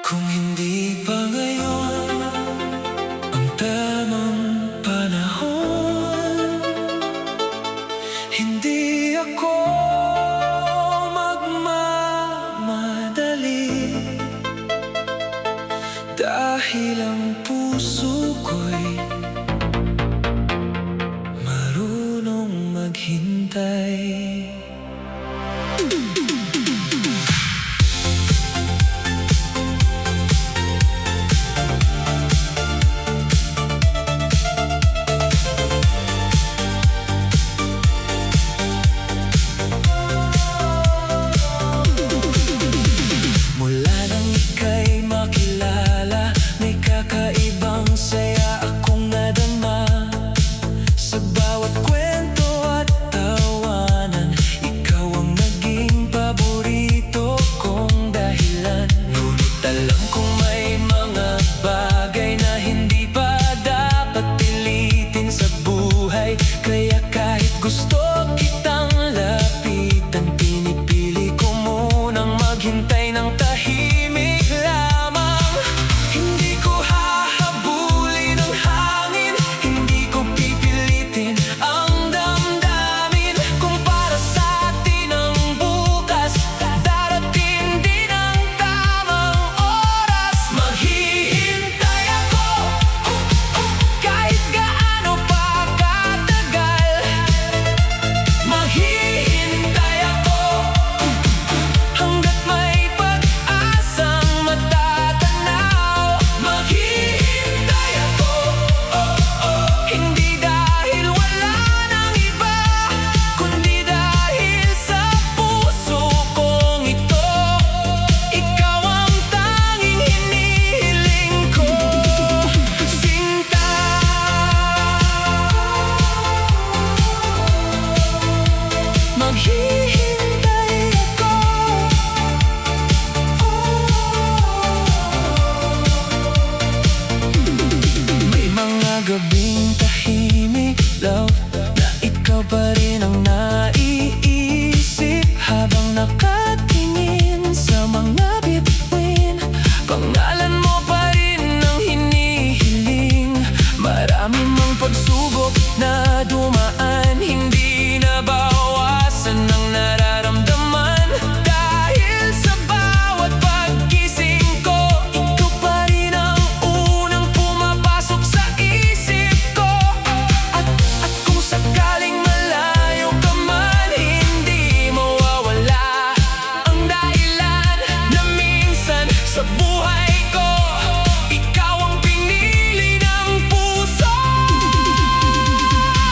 Kung hindi pa ngayon ang tamang panahon, hindi ako magmamadali, dahil ang puso ko'y marunong maghintay. Mula nang ika'y makilala, may kakaibang saya akong nadama. Sa bawat kwento at tawanan, ikaw ang naging paborito kong dahilan. Ngunit alam kong may mga bagay na hindi pa dapat pilitin sa buhay. Kaya kahit gusto kitang lapitan, pinipili ko munang maghintay ng tahimik lamang. Hindi ko hahabulin ang hangin, hindi ko pipilitin ang damdamin. Kung para sa atin ang bukas, darating din ang tamang oras. Maghihintay ako kahit gaano pa katagal. Maghihintay ako hanggat may pag-asang matatanaw. Maghihintay ako, hindi dahil wala nang iba, kundi dahil sa puso kong ito. Ikaw ang tanging hinihiling ko, sinta. Maghihintay ako. May mga gabing tahimik, love, na ikaw pa rin ang naiisip habang nakatingin sa mga bituin. Pangalan mo pa rin ang hinihiling. Marami mang pagsubok na dumaan, hindi nabawasan ang nararamdaman. Dahil sa bawat paggising ko, ikaw pa rin ang unang pumapasok sa isip ko. At kung sakaling malayo ka man, hindi mawawala ang dahilan na minsan sa buhay ko ikaw ang pinili ng puso.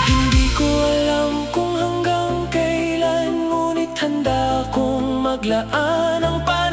Hindi ko alam kung hanggang kailan, ngunit handa kong maglaan ng panahon